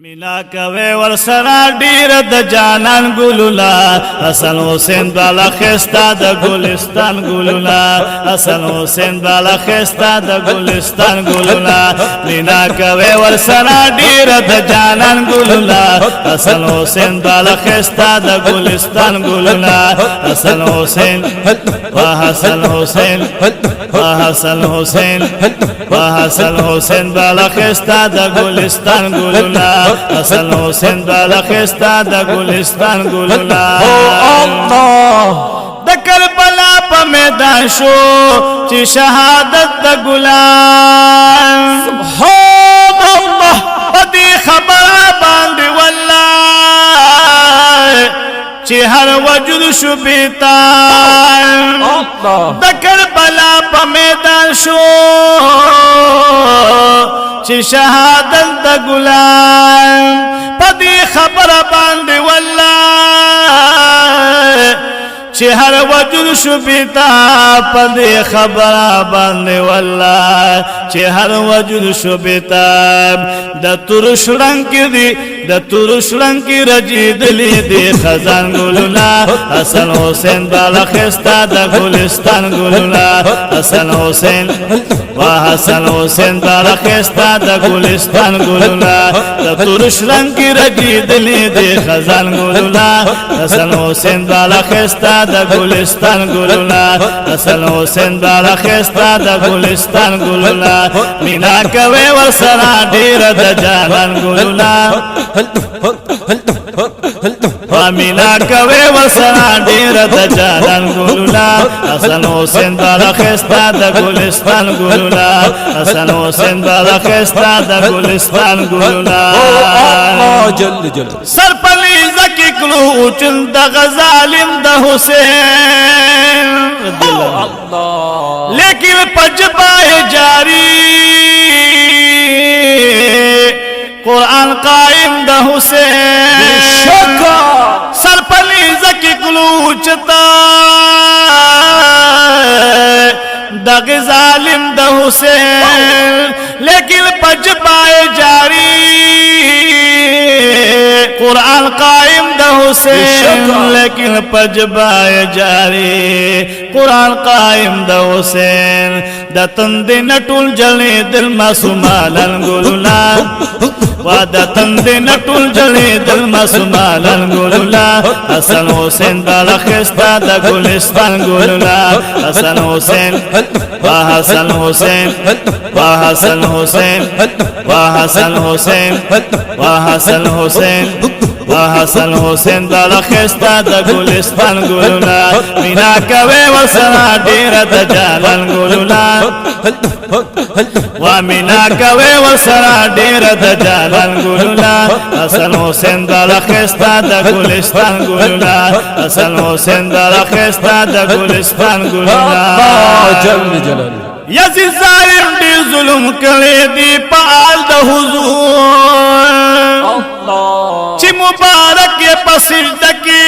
مینا کوي ورسره ډیر د جانان ګلولا حسن حسین بالا خستا د ګلستان ګلولا حسن حسین بالا خستا د ګلستان ګلولا مینا کوي ورسره ډیر د جانان ګلولا حسن حسین بالا خستا د ګلستان ګلولا حسن حسین حسن حسین حسن حسین حسن حسین بالا خستا د ګلستان ګلولا حسن حسین بالا خستا د ګلستان ګلولا الله د کربلا په میدان شو چې شهادت د ګلان سبحان الله دې خبره باندې والله چې هر وجود شو بیتان د کربلا په میدان شو چې شهادت د ګلان پدې خبره باندې والله چې هر وجود شو بیتا پدې خبره باندې والله چې هر وجود شو بیتا د تور شړنګ کې د تور شړنګ کې رجیدلې دې خزان ګلولا حسن حسین بالا خستا د ګلستان ګلولا حسن حسین حسن حسین بالا خستا د ګلستان ګلولا د تور شړنګ کې رجیدلې دې خزان ګلولا حسن حسین بالا خستا د ګلستان ګلولا حسن حسین بالا خستا د ګلستان ګلولا مینا کوي ورسره ډیر د جانان ګلولا مینا کوي ورسره ډیر د جانان ګلولا حسن حسین بالا خستا د ګلستان ګلولا حسن حسین بالا خستا د ګلستان ګلولا جل جل سر پلی زکی کلو چن د غزالم د حسین الله لیکن پجبای جاری قرآن قائم د حسین شکا سر پلی زکی کلو چتا د غزالم د حسین لیکن پجبای جاری قرآن قائم د حسین لیکن پجبای جاری قرآن قائم د حسین د تند نټول جلې دل معصومالن ګلولا وا د تند نټول جلې دل معصومالن ګلولا حسن حسین بالا خستا د ګلستان ګلولا حسن حسین حسن حسین حسن حسین حسن حسین حسن حسین حسن حسین بالا خستا د ګلستان ګلولا مینا کوي ورسره ډیر د جانان ګلولا وا مینا کوي ورسره ډیر د جانان ګلولا حسن حسین بالا خستا د ګلستان ګلولا حسن حسین بالا خستا د ګلستان ګلولا جل جلاله یزید ظالم دی ظلم کړي دی پال د حضور الله چې مبارک پسند کی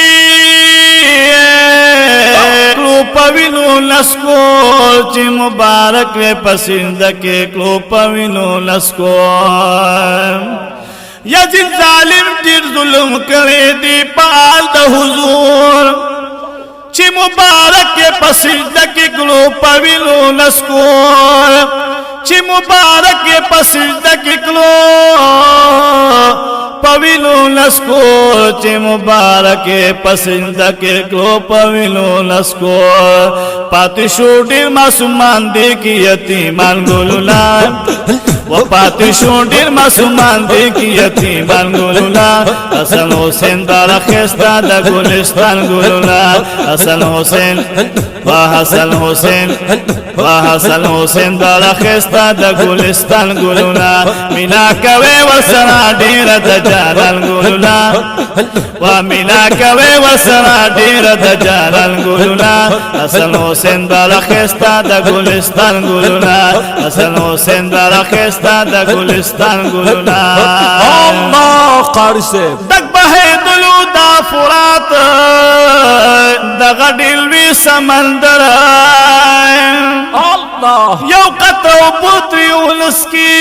کلو پوینو لسکو چې مبارک پسند کی کلو پوینو لسکو یزید ظالم ډیر ظلم کړي دی پال د حضور چې مبارک پسند کی کلو پوینو لسکو چې مبارک پسند کی کلو پوینو لسکو چې مبارک پسند کې کلو پوینو لسکو پاتې شو ډېر معصومان دي کې یتیمان ګلولا و پاتې شو ډېر معصومان دي کې یتیمان ګلولا حسن حسین بالا خستا د ګلستان ګلولا حسن حسین حسن حسین حسن حسین بالا خستا د ګلستان ګلولا مینا کوي ورسره ډېر د جانان ګلولا و مینا کوي ورسره ډېر د جانان ګلولا حسن حسین بالا خستا د ګلستان ګلولا حسن حسین بالا خستا د ګلستان ګلولا الله قاری صاحب دک به دلو دا فرات دغه ډیلوي سمندر الله یو قطره پتری ولس کی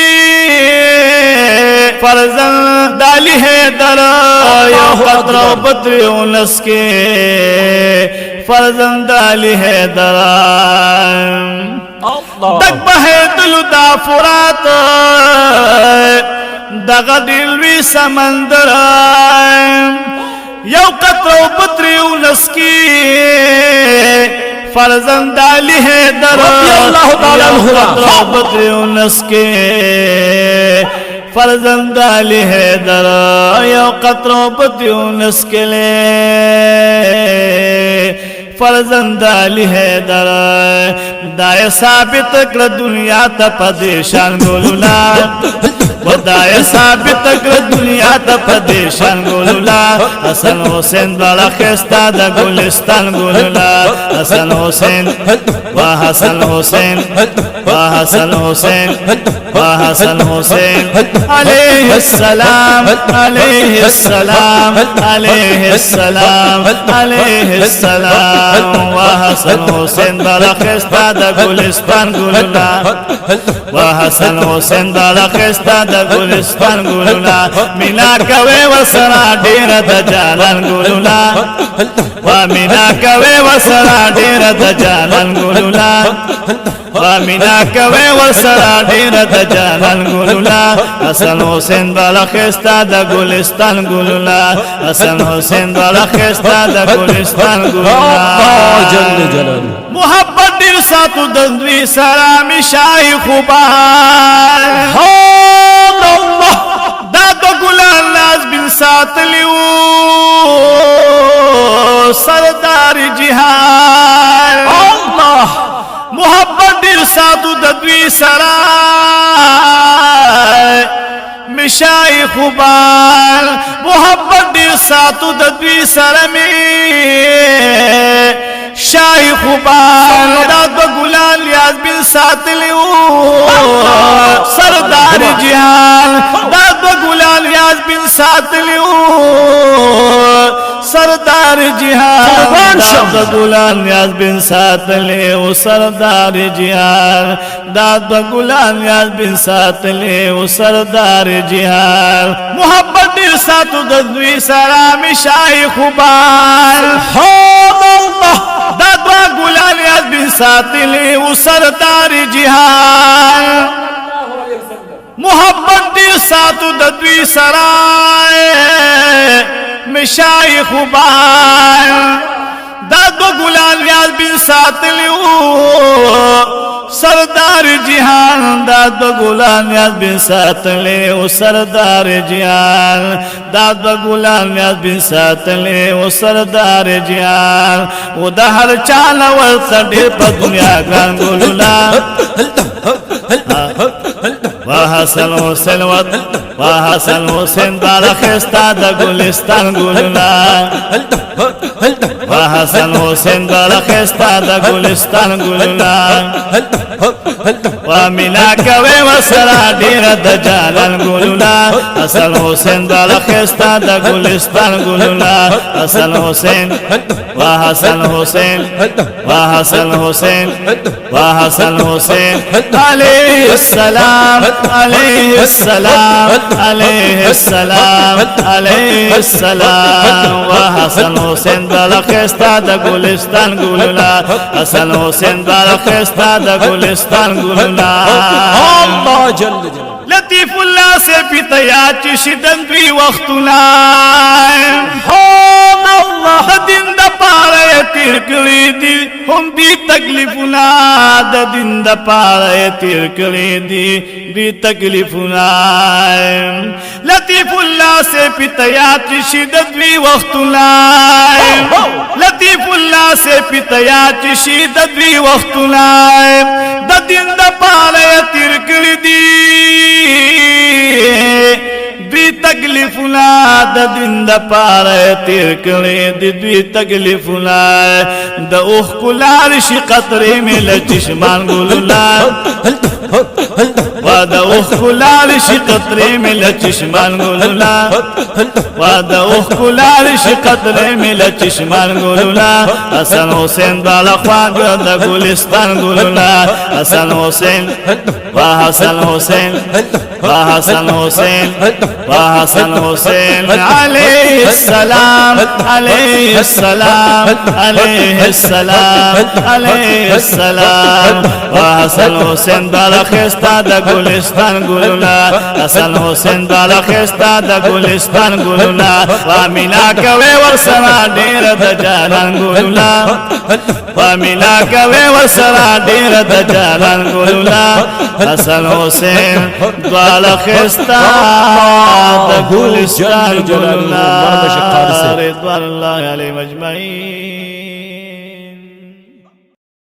فرزند علی حیدر یو قطره پتری ولس کی فرزند علی حیدر الله دک بهیدلو دا فرات دغه ډیلوي سمندر یو قطره پتری ولس کی فرزند علی حیدر رضی اللہ تعالی عنہ بدر انس کے فرزند علی حیدر یو قطر بدر انس کے لے فرزند علی حیدر دای ثابت کر دنیا تا پدیشان گولولا ودای ثابت کر دنیا تا پدیشان گولولا حسن حسین بڑا خستا دا گلستان گولولا حسن حسین و حسن حسین و حسن حسین و حسن حسین علیہ السلام علیہ السلام علیہ السلام علیہ السلام و حسن حسین بڑا خستا دا گلستان گولولا و حسن حسین بڑا خستا دا گلستان گولولا مینا کوي وسرا ډیر د جانان ګولولا و مینا کوي وسرا ډیر د جانان ګولولا و مینا کوي وسرا ډیر د جانان ګولولا حسن حسین بالا خستا د ګلستان ګولولا حسن حسین بالا خستا د ګلستان ګولولا الله جل جلاله محبت ډیر ساتو د دوی سره می شای خوبان دا دو گلان لاز بن ساتلیو سردار جہان الله محبت دیر ساتو ددوی سرائے مشای خوبان محبت دیر ساتو ددوی سرمی شای خوبان دا دو گلان لیاز بن ساتلیو سردار جہان دا دو گلان لیاز بن ساتلیو سردار جہان دا دو گلان لیاز بن ساتلیو سردار جہان دا دو گلان لیاز بن ساتلیو سردار جہان محبت دیر ساتو ددوی سرامی شای خوبان دا دو گلان لیاز بن ساتلیو سردار جہان محبت دیر ساتو ددوی سرائے مشای خوبان دا دو گلان لیاز بن ساتلیو سردار جہان دا دو گلان لیاز بن ساتلیو سردار جہان دا دو گلان لیاز بن ساتلیو سردار جہان او دا ہر چالا ورسا دیر پا دنیا گران گلولا وحسن حسین وحسن حسین بارا خستا دا گلستان گلولا وحسن حسین بارا خستا دا گلستان گلولا ومینا کوي وسرا ډیر د جانان ګلولا حسن حسین بارا خستا دا گلستان گلولا حسن حسین وحسن حسین وحسن حسین وحسن حسین علیہ السلام علیہ السلام علیہ السلام علیہ السلام وحسن حسین بارا خستا دا گلستان گلولا حسن حسین بارا خستا دا گلستان گلولا الله جل جلاله لطیف اللہ سے پیتیا چشدن دوی وقتنا اللہ دن دا پارے تیر کری دی ہم دی تکلیفنا دا دن دا پارے تیر کری دی تکلیفنا لطیف اللہ سے پیتیا چشدن دوی وقتنا لطیف اللہ سے پیتیا چشدن دوی وقتنا دا دن دا پارے تیر کری دی تکلیفنا دا دن دا پارے تیر کرے دی تکلیفنا دا اوخ کلار شی قطرے میں لچشمان گلولا و واده وخلال شي قطرې مل چشمان ګلولا واده وخلال شي قطرې مل چشمان ګلولا حسن حسین بالا خواږ د ګلستان ګلولا حسن حسین وحسن حسین وحسن حسین وحسن حسین علیہ السلام علیہ السلام علیہ السلام علیہ السلام وحسن حسین بالا خستا د ګلستان ګلولا حسن حسین بالا خستا د ګلستان ګلولا وامینا کوي ورسره ډیر د جانان ګلولا وامینا کوي ورسره ډیر د جانان ګلولا حسن حسین بالا خستا د ګلستان ګلولا رضوان الله علیهم اجمعین